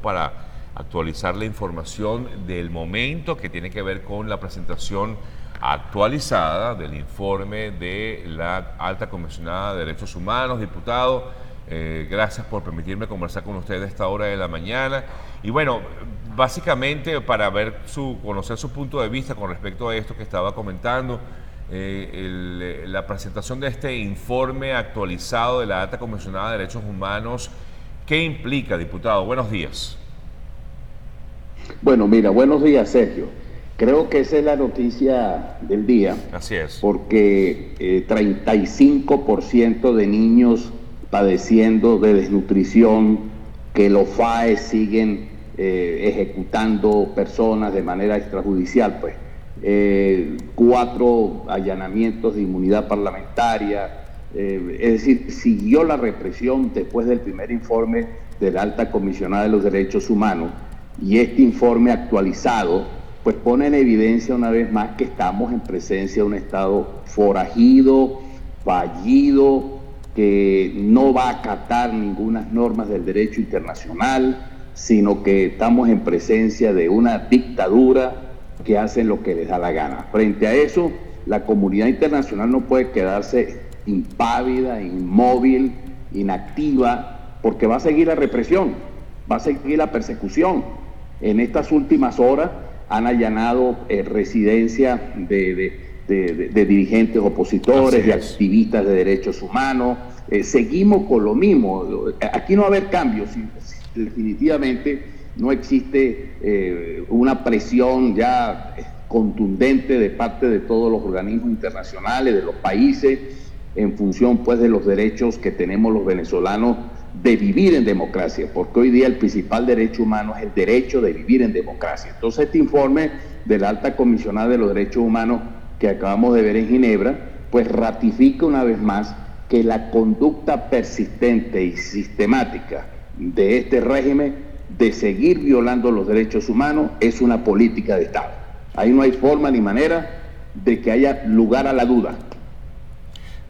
para actualizar la información del momento que tiene que ver con la presentación actualizada del informe de la Alta Comisionada de Derechos Humanos. Diputado, gracias por permitirme conversar con usted a esta hora de la mañana. Y bueno, básicamente para conocer su punto de vista con respecto a esto que estaba comentando, la presentación de este informe actualizado de la Alta Comisionada de Derechos Humanos, ¿qué implica, diputado? Buenos días. Bueno, mira, buenos días, Sergio. Creo que esa es la noticia del día. Así es. Porque 35% de niños padeciendo de desnutrición, que los FAES siguen ejecutando personas de manera extrajudicial, pues. 4 allanamientos de inmunidad parlamentaria, es decir, siguió la represión después del primer informe de la Alta Comisionada de los Derechos Humanos, y este informe actualizado pues pone en evidencia una vez más que estamos en presencia de un Estado forajido, fallido, que no va a acatar ninguna normas del derecho internacional, sino que estamos en presencia de una dictadura que hace lo que les da la gana. Frente a eso, la comunidad internacional no puede quedarse impávida, inmóvil, inactiva, porque va a seguir la represión, va a seguir la persecución. En estas últimas horas han allanado residencia de dirigentes opositores, de activistas de derechos humanos. Seguimos con lo mismo. Aquí no va a haber cambios. Definitivamente no existe una presión ya contundente de parte de todos los organismos internacionales, de los países, en función pues de los derechos que tenemos los venezolanos de vivir en democracia, porque hoy día el principal derecho humano es el derecho de vivir en democracia. Entonces este informe de la Alta Comisionada de los Derechos Humanos que acabamos de ver en Ginebra, pues ratifica una vez más que la conducta persistente y sistemática de este régimen de seguir violando los derechos humanos es una política de Estado. Ahí no hay forma ni manera de que haya lugar a la duda.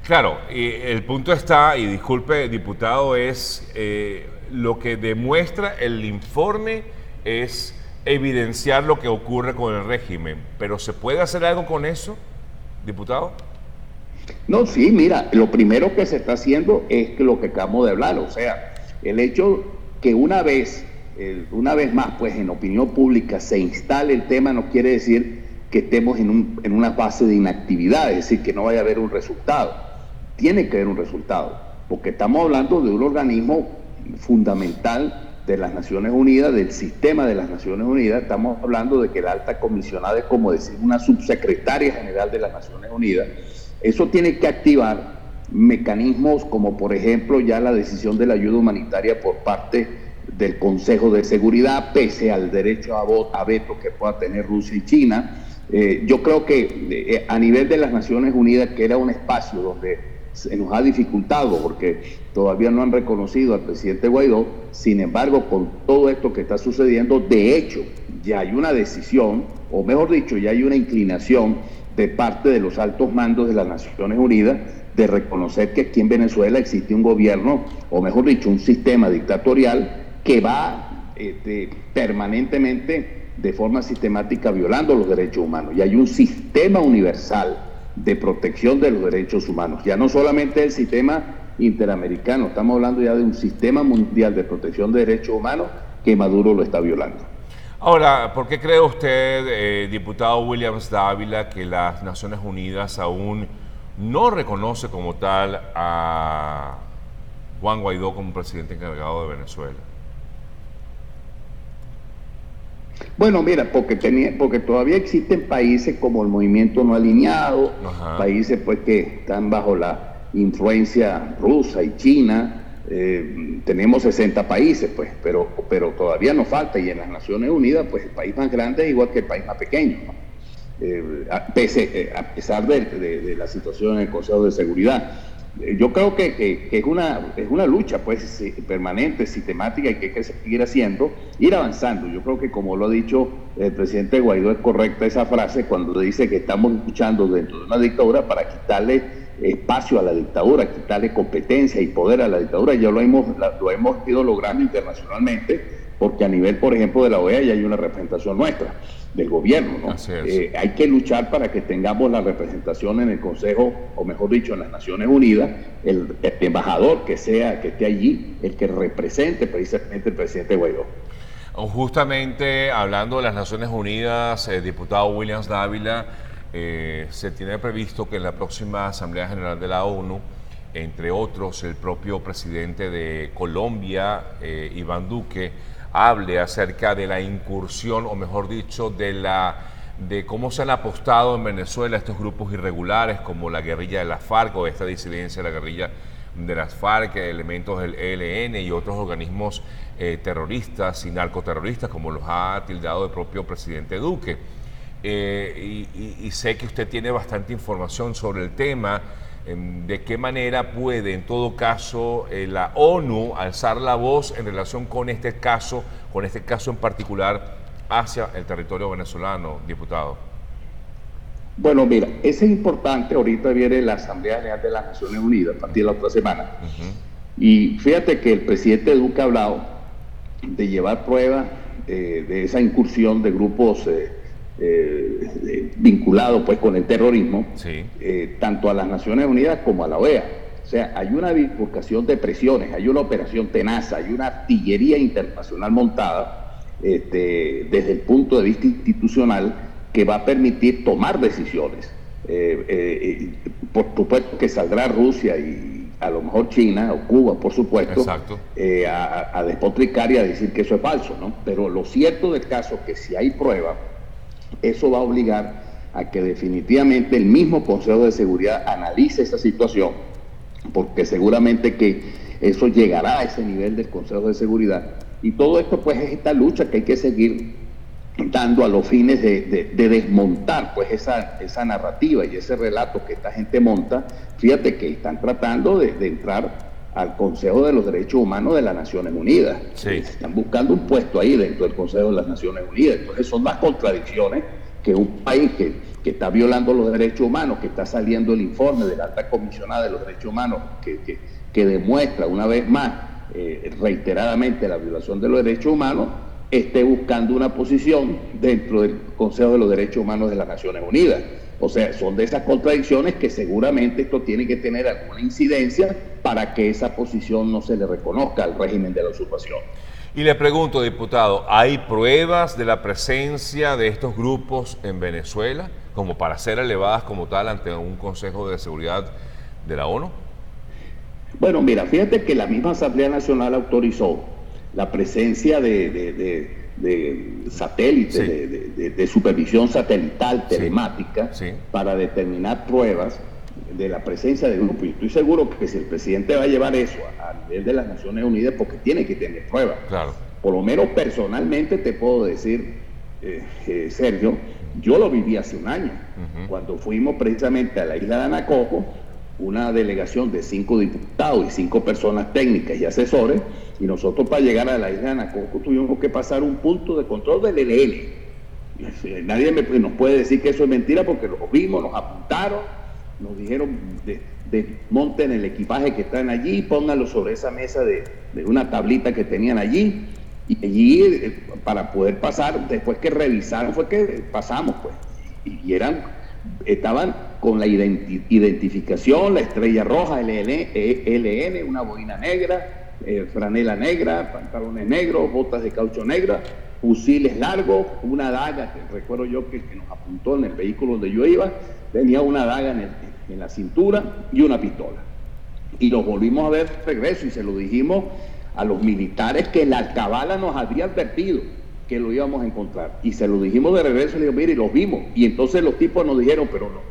Claro, y el punto está, y disculpe, diputado, es lo que demuestra el informe es evidenciar lo que ocurre con el régimen. ¿Pero se puede hacer algo con eso, diputado? No, sí, mira, lo primero que se está haciendo es lo que acabamos de hablar, o sea, el hecho que una vez más, pues en opinión pública se instale el tema no quiere decir que estemos en una fase de inactividad, es decir, que no vaya a haber un resultado. Tiene que haber un resultado, porque estamos hablando de un organismo fundamental de las Naciones Unidas, del sistema de las Naciones Unidas. Estamos hablando de que la Alta Comisionada es como decir una subsecretaria general de las Naciones Unidas. Eso tiene que activar mecanismos como por ejemplo ya la decisión de la ayuda humanitaria por parte del Consejo de Seguridad, pese al derecho a veto que pueda tener Rusia y China. Yo creo que a nivel de las Naciones Unidas, que era un espacio donde se nos ha dificultado porque todavía no han reconocido al presidente Guaidó. Sin embargo, con todo esto que está sucediendo, de hecho, ya hay una decisión, o mejor dicho, ya hay una inclinación de parte de los altos mandos de las Naciones Unidas de reconocer que aquí en Venezuela existe un gobierno, o mejor dicho, un sistema dictatorial que va permanentemente, de forma sistemática, violando los derechos humanos. Y hay un sistema universal de protección de los derechos humanos, ya no solamente el sistema interamericano, estamos hablando ya de un sistema mundial de protección de derechos humanos que Maduro lo está violando. Ahora, ¿por qué cree usted, diputado Williams Dávila, que las Naciones Unidas aún no reconoce como tal a Juan Guaidó como presidente encargado de Venezuela? Bueno, mira, porque todavía existen países como el Movimiento No Alineado, países pues que están bajo la influencia rusa y China. Tenemos 60 países, pues, pero todavía nos falta, y en las Naciones Unidas, pues el país más grande es igual que el país más pequeño, ¿no? A pesar de la situación en el Consejo de Seguridad. Yo creo que es una lucha pues permanente, sistemática, y que hay que seguir haciendo, ir avanzando. Yo creo que, como lo ha dicho el presidente Guaidó, es correcta esa frase cuando dice que estamos luchando dentro de una dictadura para quitarle espacio a la dictadura, quitarle competencia y poder a la dictadura. Ya lo hemos ido logrando internacionalmente porque a nivel, por ejemplo, de la OEA ya hay una representación nuestra, del gobierno, ¿no? Así es. Hay que luchar para que tengamos la representación en el Consejo, o mejor dicho, en las Naciones Unidas, el embajador que esté allí, el que represente precisamente el presidente Guaidó. Justamente hablando de las Naciones Unidas, diputado Williams Dávila, se tiene previsto que en la próxima Asamblea General de la ONU, entre otros, el propio presidente de Colombia, Iván Duque, hable acerca de la incursión, o mejor dicho, de cómo se han apostado en Venezuela estos grupos irregulares como la guerrilla de las FARC o esta disidencia de la guerrilla de las FARC, elementos del ELN y otros organismos terroristas y narcoterroristas, como los ha tildado el propio presidente Duque. Y sé que usted tiene bastante información sobre el tema. ¿De qué manera puede, en todo caso, la ONU alzar la voz en relación con este caso en particular hacia el territorio venezolano, diputado? Bueno, mira, eso es importante. Ahorita viene la Asamblea General de las Naciones Unidas a partir de la otra semana. Y fíjate que el presidente Duque ha hablado de llevar pruebas de esa incursión de grupos vinculados pues con el terrorismo, Sí. tanto a las Naciones Unidas como a la OEA. O sea, hay una bifurcación de presiones, hay una operación tenaza, hay una artillería internacional montada desde el punto de vista institucional que va a permitir tomar decisiones. Por supuesto que saldrá Rusia y a lo mejor China o Cuba, por supuesto, a despotricar y a decir que eso es falso, ¿no? Pero lo cierto del caso es que si hay prueba, eso va a obligar a que definitivamente el mismo Consejo de Seguridad analice esa situación, porque seguramente que eso llegará a ese nivel del Consejo de Seguridad. Y todo esto pues es esta lucha que hay que seguir dando a los fines de desmontar pues esa narrativa y ese relato que esta gente monta. Fíjate que están tratando de entrar al Consejo de los Derechos Humanos de las Naciones Unidas. Sí. Están buscando un puesto ahí dentro del Consejo de las Naciones Unidas. Entonces son las contradicciones que un país que está violando los derechos humanos, que está saliendo el informe de la alta comisionada de los derechos humanos, que demuestra una vez más reiteradamente la violación de los derechos humanos, esté buscando una posición dentro del Consejo de los Derechos Humanos de las Naciones Unidas. O sea, son de esas contradicciones que seguramente esto tiene que tener alguna incidencia para que esa posición no se le reconozca al régimen de la usurpación. Y le pregunto, diputado, ¿hay pruebas de la presencia de estos grupos en Venezuela como para ser elevadas como tal ante un Consejo de Seguridad de la ONU? Bueno, mira, fíjate que la misma Asamblea Nacional autorizó la presencia de satélites, Sí. de supervisión satelital telemática, Sí. para determinar pruebas de la presencia de grupos. Y estoy seguro que si el presidente va a llevar eso a nivel de las Naciones Unidas, porque tiene que tener pruebas. Claro. Por lo menos personalmente te puedo decir, Sergio, yo lo viví hace un año, cuando fuimos precisamente a la isla de Anacoco, una delegación de 5 diputados y 5 personas técnicas y asesores, y nosotros para llegar a la isla de Anacoco tuvimos que pasar un punto de control del ELN. Nadie nos puede decir que eso es mentira, porque lo vimos, nos apuntaron, nos dijeron desmonten el equipaje que están allí, pónganlo sobre esa mesa de una tablita que tenían allí, y allí para poder pasar, después que revisaron fue que pasamos pues, y estaban con la identificación, la estrella roja, ELN, una boina negra, franela negra, pantalones negros, botas de caucho negra, fusiles largos, una daga, que recuerdo yo que nos apuntó en el vehículo donde yo iba, tenía una daga en la cintura y una pistola. Y los volvimos a ver de regreso y se lo dijimos a los militares que la alcabala nos había advertido que lo íbamos a encontrar. Y se lo dijimos de regreso y le digo, mire, los vimos. Y entonces los tipos nos dijeron, pero no,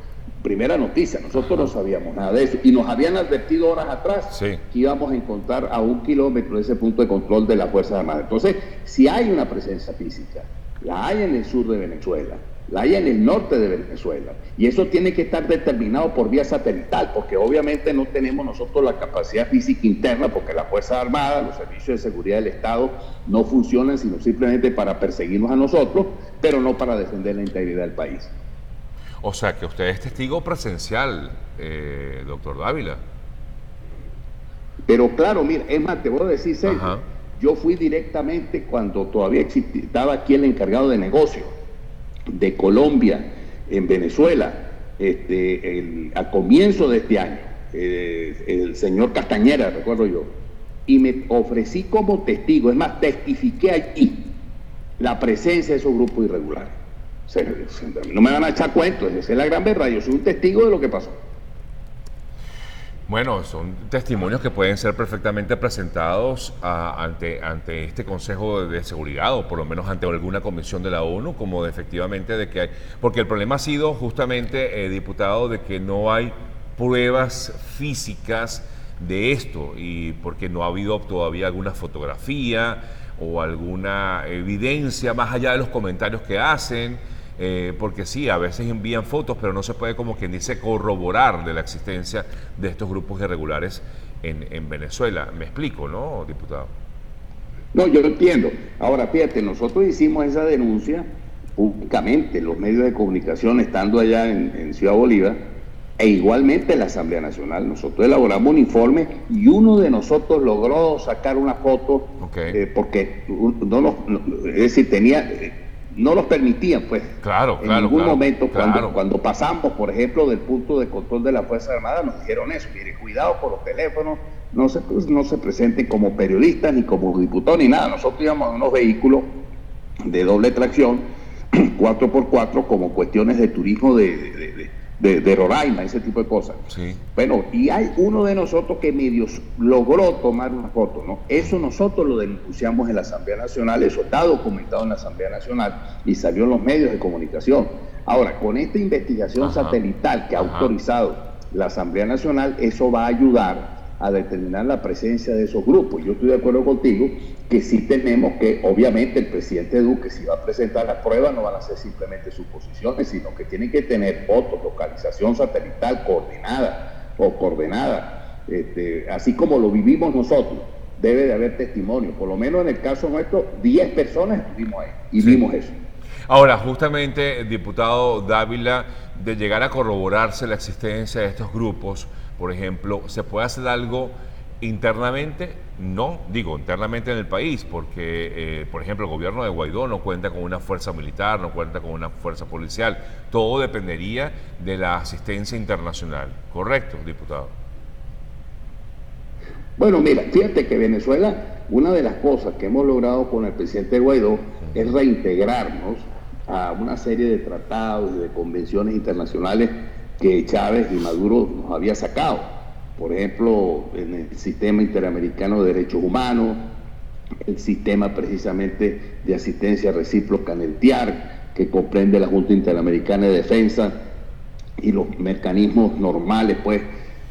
primera noticia, nosotros no sabíamos nada de eso. Y nos habían advertido horas atrás que íbamos a encontrar a 1 kilómetro de ese punto de control de las Fuerzas Armadas. Entonces, si hay una presencia física, la hay en el sur de Venezuela, la hay en el norte de Venezuela, y eso tiene que estar determinado por vía satelital, porque obviamente no tenemos nosotros la capacidad física interna, porque las Fuerzas Armadas, los servicios de seguridad del Estado no funcionan sino simplemente para perseguirnos a nosotros, pero no para defender la integridad del país. O sea que usted es testigo presencial, doctor Dávila. Pero claro, mira, es más, te voy a decir, Sergio, Yo fui directamente cuando todavía estaba aquí el encargado de negocio de Colombia en Venezuela, a comienzo de este año, el señor Castañera, recuerdo yo, y me ofrecí como testigo, es más, testifiqué allí la presencia de esos grupos irregulares. No me van a echar cuentos, esa es la gran verdad, yo soy un testigo de lo que pasó. Bueno, son testimonios que pueden ser perfectamente presentados ante este Consejo de Seguridad, o por lo menos ante alguna comisión de la ONU, como efectivamente de que hay, porque el problema ha sido justamente, diputado, de que no hay pruebas físicas de esto, y porque no ha habido todavía alguna fotografía o alguna evidencia más allá de los comentarios que hacen. Porque sí, a veces envían fotos, pero no se puede, como quien dice, corroborar de la existencia de estos grupos irregulares en Venezuela. Me explico, ¿no, diputado? No, yo lo entiendo. Ahora, fíjate, nosotros hicimos esa denuncia públicamente, los medios de comunicación estando allá en Ciudad Bolívar, e igualmente en la Asamblea Nacional. Nosotros elaboramos un informe y uno de nosotros logró sacar una foto, porque es decir, no los permitían, pues, en ningún momento. Cuando pasamos, por ejemplo, del punto de control de la Fuerza Armada, nos dijeron eso: mire, cuidado con los teléfonos, no se presenten como periodistas, ni como diputados, ni nada. Nosotros íbamos en unos vehículos de doble tracción, 4x4, como cuestiones de turismo de Roraima, ese tipo de cosas. Sí. Bueno, y hay uno de nosotros que medio logró tomar una foto, ¿no? Eso nosotros lo denunciamos en la Asamblea Nacional, eso está documentado en la Asamblea Nacional y salió en los medios de comunicación. Ahora, con esta investigación satelital que ha autorizado la Asamblea Nacional, eso va a ayudar a determinar la presencia de esos grupos. Yo estoy de acuerdo contigo que sí tenemos que, obviamente, el presidente Duque, si va a presentar las pruebas, no van a ser simplemente suposiciones, sino que tienen que tener fotos, localización satelital coordenada, así como lo vivimos nosotros. Debe de haber testimonio, por lo menos en el caso nuestro, 10 personas estuvimos ahí y vimos eso. Ahora, justamente, diputado Dávila, de llegar a corroborarse la existencia de estos grupos, por ejemplo, ¿se puede hacer algo internamente? No, digo, internamente en el país, porque, por ejemplo, el gobierno de Guaidó no cuenta con una fuerza militar, no cuenta con una fuerza policial. Todo dependería de la asistencia internacional. ¿Correcto, diputado? Bueno, mira, fíjate que Venezuela, una de las cosas que hemos logrado con el presidente Guaidó es reintegrarnos a una serie de tratados y de convenciones internacionales que Chávez y Maduro nos había sacado. Por ejemplo, en el sistema interamericano de derechos humanos, el sistema precisamente de asistencia recíproca en el TIAR, que comprende la Junta Interamericana de Defensa, y los mecanismos normales, pues,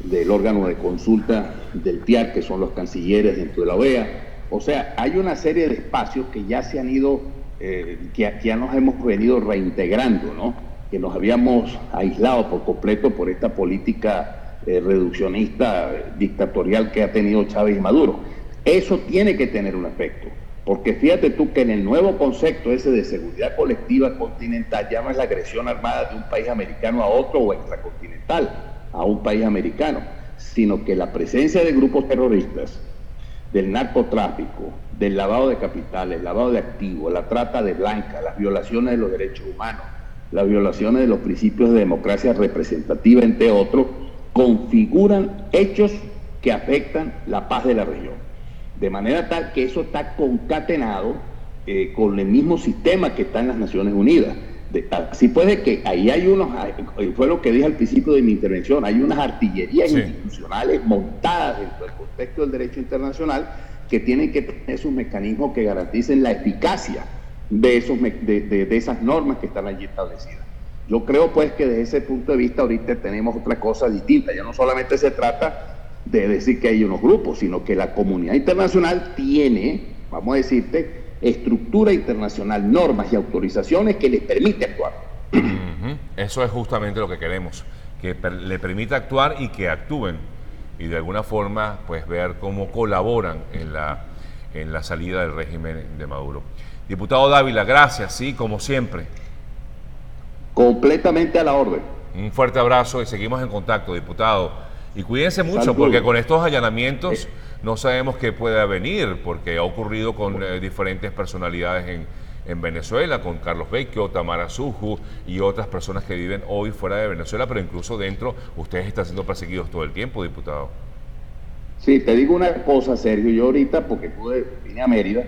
del órgano de consulta del TIAR, que son los cancilleres dentro de la OEA. O sea, hay una serie de espacios que ya se han ido, que ya nos hemos venido reintegrando, ¿no? Que nos habíamos aislado por completo por esta política reduccionista, dictatorial que ha tenido Chávez y Maduro. Eso tiene que tener un efecto, porque fíjate tú que en el nuevo concepto ese de seguridad colectiva continental ya no es la agresión armada de un país americano a otro o extracontinental a un país americano, sino que la presencia de grupos terroristas, del narcotráfico, del lavado de capitales, lavado de activos, la trata de blancas, las violaciones de los derechos humanos, las violaciones de los principios de democracia representativa, entre otros, configuran hechos que afectan la paz de la región. De manera tal que eso está concatenado con el mismo sistema que está en las Naciones Unidas. Así puede que ahí hay fue lo que dije al principio de mi intervención, hay unas artillerías institucionales montadas dentro del contexto del derecho internacional que tienen que tener sus mecanismos que garanticen la eficacia de esas normas que están allí establecidas. Yo creo pues que desde ese punto de vista ahorita tenemos otra cosa distinta. Ya no solamente se trata de decir que hay unos grupos, sino que la comunidad internacional tiene, vamos a decirte, estructura internacional, normas y autorizaciones que les permite actuar. Eso es justamente lo que queremos, que le permita actuar y que actúen, y de alguna forma pues ver cómo colaboran en la salida del régimen de Maduro. Diputado Dávila, gracias, sí, como siempre. Completamente a la orden. Un fuerte abrazo y seguimos en contacto, diputado. Y cuídense mucho, Salud. porque con estos allanamientos no sabemos qué pueda venir, porque ha ocurrido con diferentes personalidades en Venezuela, con Carlos Vecchio, Tamara Suju y otras personas que viven hoy fuera de Venezuela, pero incluso dentro. Ustedes están siendo perseguidos todo el tiempo, diputado. Sí, te digo una cosa, Sergio, yo ahorita, porque vine a Mérida,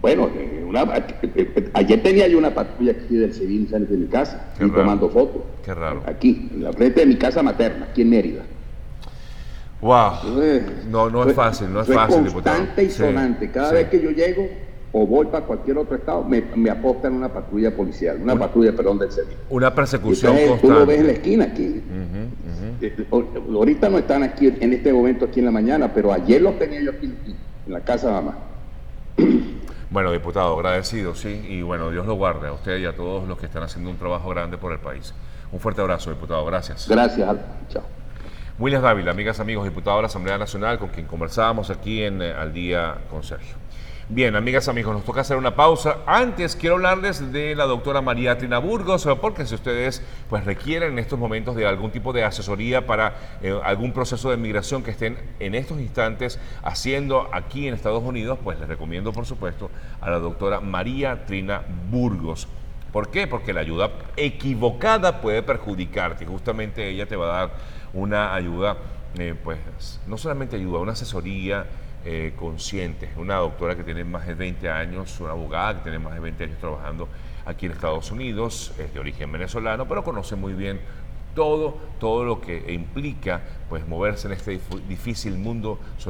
bueno, ayer tenía yo una patrulla aquí del civil cerca de mi casa, Qué y raro. tomando fotos. Qué raro. Aquí, en la frente de mi casa materna, aquí en Mérida. Wow, Entonces, no es fácil, no es fácil, diputado. Constante y Sí, sonante. Cada sí. vez que yo llego o voy para cualquier otro estado, me apostan una patrulla policial, una patrulla, perdón, del servicio. Una persecución Entonces, tú lo ves en la constante. esquina aquí. Ahorita no están aquí, en este momento, aquí en la mañana, pero ayer los tenía yo aquí en la casa de mamá. Bueno, diputado, agradecido, sí, y bueno, Dios lo guarde a usted y a todos los que están haciendo un trabajo grande por el país. Un fuerte abrazo, diputado, gracias. Gracias, Alba. Chao. William Dávila, amigas, amigos, diputado de la Asamblea Nacional, con quien conversábamos aquí en Al Día con Sergio. Bien, amigas, amigos, nos toca hacer una pausa. Antes quiero hablarles de la doctora María Trina Burgos, porque si ustedes pues requieren en estos momentos de algún tipo de asesoría para algún proceso de migración que estén en estos instantes haciendo aquí en Estados Unidos, pues les recomiendo, por supuesto, a la doctora María Trina Burgos. ¿Por qué? Porque la ayuda equivocada puede perjudicarte. Justamente ella te va a dar una ayuda, pues no solamente ayuda, una asesoría consciente. Una doctora que tiene más de 20 años, una abogada que tiene más de 20 años trabajando aquí en Estados Unidos, es de origen venezolano, pero conoce muy bien todo lo que implica pues moverse en este difícil mundo, sobre